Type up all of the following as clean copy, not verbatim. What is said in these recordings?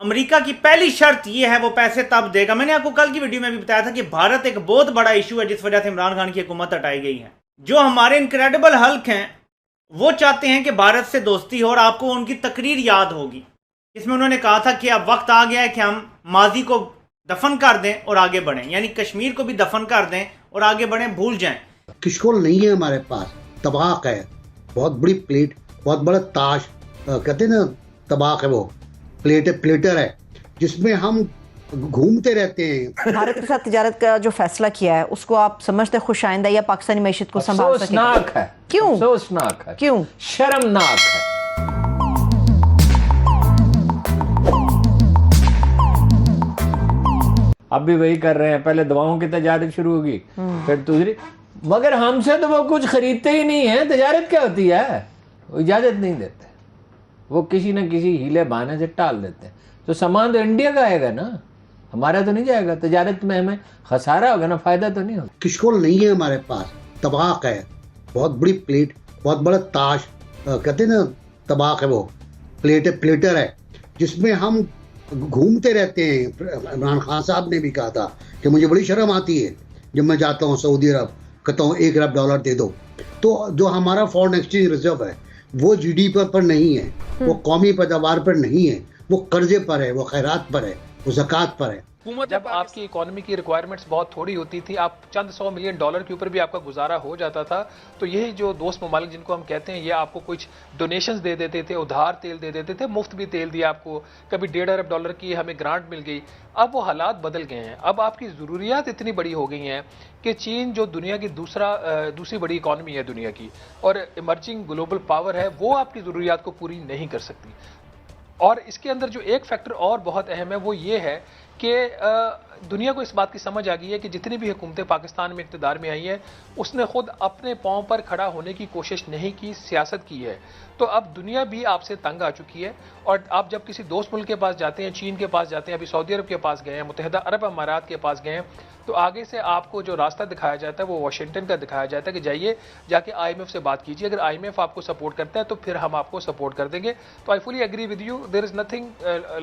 America की पहली शर्त यह है वो पैसे तब देगा। मैंने आपको कल की वीडियो में भी बताया था कि भारत एक बहुत बड़ा इशू है जिस वजह से इमरान खान की हुकूमत हटाई गई है। जो हमारे इनक्रेडिबल हल्क हैं वो चाहते हैं कि भारत से दोस्ती हो, और आपको उनकी तकरीर याद होगी इसमें उन्होंने कहा था कि अब वक्त आ गया है कि हम माजी को दफन कर दें और आगे बढ़ें, यानी कश्मीर को भी दफन कर दें और आगे बढ़ें, भूल जाएं। किशकोल नहीं है हमारे पास, तबाक है, बहुत बड़ी प्लेट, बहुत बड़ा ताश, कहते हैं ना तबाक है, वो प्लेट है, प्लेटर है जिसमें हम घूमते रहते हैं। भारत के साथ तिजारत का जो फैसला किया है उसको आप समझते खुश आइंदा या पाकिस्तानी मैशत को संभाल सकेगा? अफसोसनाक है। क्यों? अफसोसनाक है। क्यों? शर्मनाक है। अब भी वही कर रहे हैं, पहले दवाओं की तजारत शुरू होगी फिर दूसरी, मगर हमसे तो वो कुछ खरीदते ही नहीं है। तजारत क्या होती है? वो इजाजत नहीं देते, वो किसी न किसी हीले बहाने से टाल देते हैं। तो सामान तो इंडिया का आएगा ना, हमारा तो नहीं जाएगा। तजारत में हमें खसारा होगा ना, फायदा तो नहीं होगा। किशकोल नहीं है हमारे पास, तबाक है, बहुत बड़ी प्लेट, बहुत बड़ा ताश, कहते हैं ना तबाक है, वो प्लेट है, प्लेटर है जिसमें हम घूमते रहते हैं। इमरान खान साहब ने भी कहा था कि मुझे बड़ी शर्म आती है जब मैं जाता हूँ सऊदी अरब, कहता हूँ $1 अरब दे दो। तो जो हमारा फॉरेन एक्सचेंज रिजर्व है वो जीडीपी पर नहीं है, वो कौमी पैदावार पर नहीं है, वो कर्जे पर है, वो खैरात पर है, वो ज़कात पर है। जब आपकी इकोनॉमी की रिक्वायरमेंट्स बहुत थोड़ी होती थी, आप चंद $100 मिलियन के ऊपर भी आपका गुजारा हो जाता था, तो यही जो दोस्त ममालिक जिनको हम कहते हैं, ये आपको कुछ डोनेशंस दे देते थे, उधार तेल दे देते थे, मुफ्त भी तेल दिया आपको, कभी $1.5 अरब की हमें ग्रांट मिल गई। अब वो हालात बदल गए हैं, अब आपकी ज़रूरियात इतनी बड़ी हो गई हैं कि चीन जो दुनिया की दूसरी बड़ी इकॉनमी है दुनिया की और इमर्जिंग ग्लोबल पावर है, वो आपकी ज़रूरियात को पूरी नहीं कर सकती। और इसके अंदर जो एक फैक्टर और बहुत अहम है वो ये है कि दुनिया को इस बात की समझ आ गई है कि जितनी भी हुकूमतें पाकिस्तान में इक़्तिदार में आई हैं, उसने खुद अपने पांव पर खड़ा होने की कोशिश नहीं की, सियासत की है। तो अब दुनिया भी आपसे तंग आ चुकी है, और आप जब किसी दोस्त मुल्क के पास जाते हैं, चीन के पास जाते हैं, अभी सऊदी अरब के पास गए हैं, मुत्तहिदा अरब अमारात के पास गए हैं, तो आगे से आपको जो रास्ता दिखाया जाता है वो वाशिंगटन का दिखाया जाता है कि जाइए जाके IMF से बात कीजिए, अगर IMF आपको सपोर्ट करता है तो फिर हम आपको सपोर्ट कर देंगे। तो I fully agree with you, there is nothing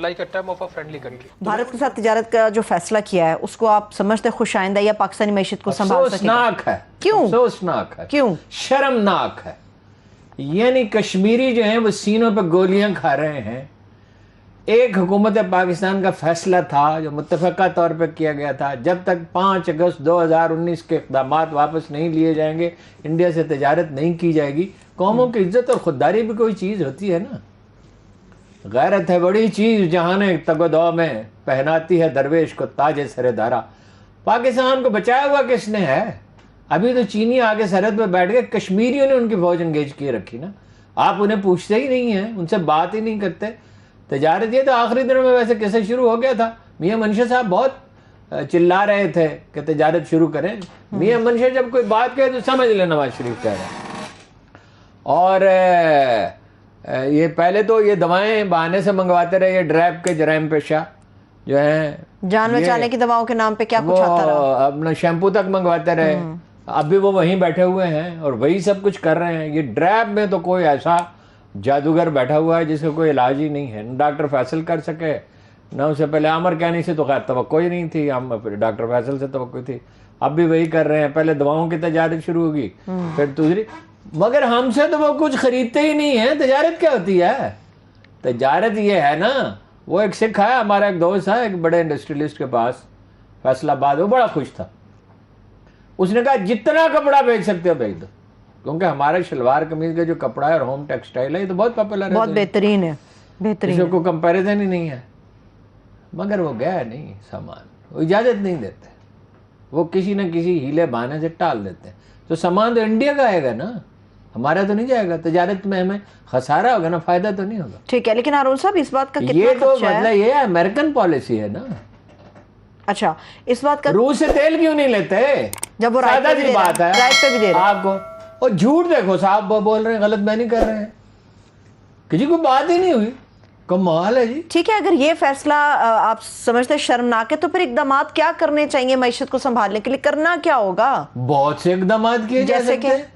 like a term of a friendly country. Bharat के साथ तिजारत का जो फैसला किया है उसको आप समझते खुश आइंदा या पाकिस्तानी मैशत को संभाल सकेगा? अफसोसनाक है। क्यों? अफसोसनाक है। क्यों? शर्मनाक है। यानी कश्मीरी जो हैं वो सीनों पर गोलियां खा रहे हैं। एक हुकूमत पाकिस्तान का फैसला था जो मुत्तफ़क़ा तौर पर किया गया था, जब तक 5 अगस्त 2019 के इक़दामात वापस नहीं लिए जाएंगे, इंडिया से तजारत नहीं की जाएगी। कौमों की इज्जत और खुददारी भी कोई चीज़ होती है ना। गैरत है बड़ी चीज़ जहाने तगदौ में पहनाती है दरवेश को ताज सरेदारा। पाकिस्तान को बचाया हुआ किसने है? अभी तो चीनी आगे सरहद पर बैठ गए, कश्मीरियों ने उनकी फौज एंगेज किए रखी ना। आप उन्हें पूछते ही नहीं हैं, उनसे बात ही नहीं करते। तजारत ये तो आखिरी दिनों में वैसे कैसे शुरू हो गया था। मियाँ मनशा साहब बहुत चिल्ला रहे थे कि तजारत शुरू करें। मियाँ मनशा जब कोई बात कहे तो समझ ले नवाज शरीफ कह रहे हैं। और ये पहले तो ये दवाएं बहाने से मंगवाते रहे, ये ड्रैब के जराइम पेशा जो हैं, जान बचाने की दवाओं के नाम पे क्या कुछ आता रहा। अपना शैम्पू तक मंगवाते रहे। अब भी वो वहीं बैठे हुए हैं और वही सब कुछ कर रहे हैं। ये ड्रैब में तो कोई ऐसा जादूगर बैठा हुआ है जिसका कोई इलाज ही नहीं है। न डॉक्टर फैसल कर सके, न उससे पहले आमर कैनी से तो खैर तवक्को ही नहीं थी, हम डॉक्टर फैसल से तवक्को थी। अब भी वही कर रहे हैं, पहले दवाओं की तजारत शुरू होगी फिर दूसरी, मगर हमसे तो वो कुछ खरीदते ही नहीं है। तजारत क्या होती है? तजारत ये है ना, वो एक सिख है हमारा, एक दोस्त है एक बड़े इंडस्ट्रियलिस्ट के पास फैसलाबाद, वो बड़ा खुश था। उसने कहा जितना कपड़ा बेच सकते हो बेच दो, क्योंकि हमारे शलवार कमीज का जो कपड़ा है और होम टेक्सटाइल है ये तो बहुत पॉपुलर है, बहुत बेहतरीन है, बेहतरीन है। कोई कंपैरिजन ही नहीं है। मगर वो गया नहीं सामान, वो इजाजत नहीं देते, वो किसी न किसी हीले बहाने से टाल देते हैं। तो सामान तो इंडिया का आएगा ना, हमारा तो नहीं जाएगा। तजारत में हमें खसारा होगा ना, फायदा तो नहीं होगा। ठीक है, लेकिन हारून साहब इस बात का कितना ये तो खर्चा है? मतलब ये अमेरिकन पॉलिसी है ना। अच्छा, इस बात का रूस से तेल क्यों नहीं लेते? जब वो राइट पे भी दे रहा है, राइट पे भी दे रहा है आपको। और झूठ देखो साहब बोल रहे हैं, गलत बयानी कर रहे हैं, किसी को बात ही नहीं हुई। कमाल है जी। ठीक है, अगर ये फैसला आप समझते शर्मनाक है तो फिर इकदाम क्या करने चाहिए मैशत को संभालने के लिए? करना क्या होगा? बहुत से इकदाम किए जा जैसे सकते हैं।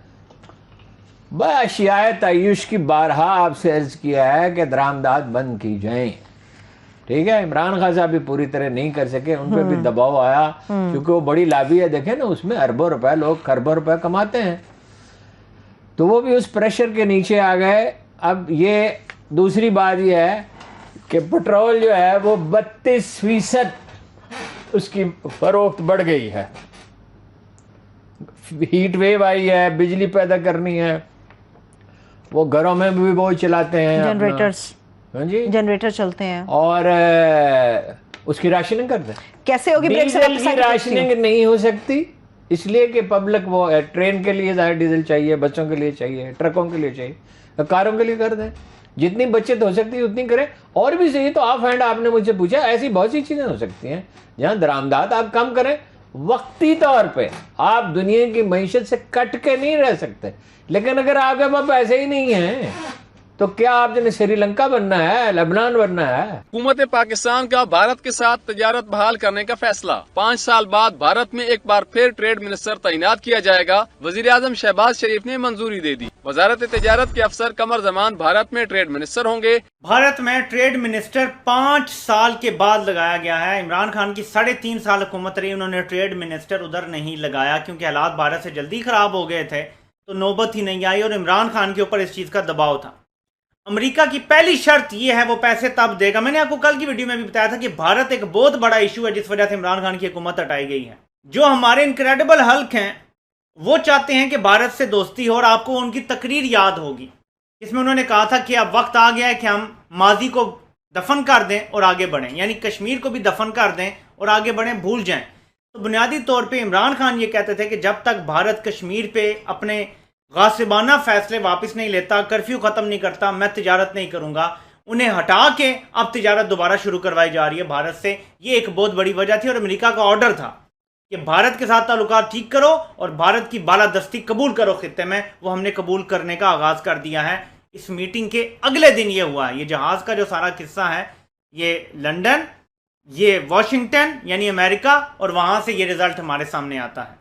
अशियाए तय्युश की बारहा आपसे अर्ज किया है कि दरामदात बंद की जाएं, ठीक है, इमरान खान साहब भी पूरी तरह नहीं कर सके, उन पर भी दबाव आया क्योंकि वो बड़ी लाभी है, देखे ना उसमें अरबों रुपए, लोग खरबों रुपए कमाते हैं, तो वो भी उस प्रेशर के नीचे आ गए। अब ये दूसरी बात ये है कि पेट्रोल जो है वो 32% उसकी फरोख्त बढ़ गई है, हीट वेव आई है, बिजली पैदा करनी है, वो घरों में भी वो चलाते हैं जनरेटर्स, हाँ जी जनरेटर चलते हैं, और उसकी राशनिंग करते हैं। कैसे होगी? डीजल की राशनिंग नहीं हो सकती, इसलिए कि पब्लिक वो ट्रेन के लिए ज़्यादा डीजल चाहिए, बच्चों के लिए चाहिए, ट्रकों के लिए चाहिए, कारों के लिए कर दें, जितनी बचत हो सकती है उतनी करें। और भी सही तो ऑफ हैंड आपने मुझसे पूछा, ऐसी बहुत सी चीज़ें हो सकती हैं जहाँ दरामदात आप कम करें, वक्ती तौर पे आप दुनिया की मईशत से कट के नहीं रह सकते, लेकिन अगर आपके पास पैसे ही नहीं है तो क्या आपने श्रीलंका बनना है, लेबनान बनना है? हुकूमत पाकिस्तान का भारत के साथ तजारत बहाल करने का फैसला। 5 साल बाद भारत में एक बार फिर ट्रेड मिनिस्टर तैनात किया जाएगा। वजीर आजम शहबाज शरीफ ने मंजूरी दे दी। वजारत तजारत के अफसर कमर जमान भारत में ट्रेड मिनिस्टर होंगे। भारत में ट्रेड मिनिस्टर 5 साल के बाद लगाया गया है। इमरान खान की 3.5 साल हुकूमत रही, उन्होंने ट्रेड मिनिस्टर उधर नहीं लगाया क्योंकि हालात भारत से जल्दी खराब हो गए थे, तो नौबत ही नहीं आई और इमरान खान के ऊपर इस चीज़ का दबाव था। अमेरिका की पहली शर्त यह है वो पैसे तब देगा। मैंने आपको कल की वीडियो में भी बताया था कि भारत एक बहुत बड़ा इशू है जिस वजह से इमरान खान की हुकूमत हटाई गई है। जो हमारे इनक्रेडिबल हल्क हैं वो चाहते हैं कि भारत से दोस्ती हो, और आपको उनकी तकरीर याद होगी इसमें उन्होंने कहा था कि अब वक्त आ गया है कि हम माजी को दफन कर दें और आगे बढ़ें, यानी कश्मीर को भी दफन कर दें और आगे बढ़ें, भूल जाएं। तो बुनियादी तौर पे इमरान खान ये कहते थे कि जब तक भारत कश्मीर पे अपने गासिबाना फैसले वापस नहीं लेता, कर्फ्यू ख़त्म नहीं करता, मैं तिजारत नहीं करूंगा। उन्हें हटा के अब तिजारत दोबारा शुरू करवाई जा रही है भारत से। ये एक बहुत बड़ी वजह थी और अमेरिका का ऑर्डर था कि भारत के साथ ताल्लुकात ठीक करो और भारत की बालादस्ती कबूल करो खित्ते में। वो हमने कबूल करने का आगाज़ कर दिया है। इस मीटिंग के अगले दिन ये हुआ है। ये जहाज़ का जो सारा किस्सा है, ये लंदन, ये वाशिंगटन यानी अमेरिका, और वहाँ से ये रिज़ल्ट हमारे सामने आता है।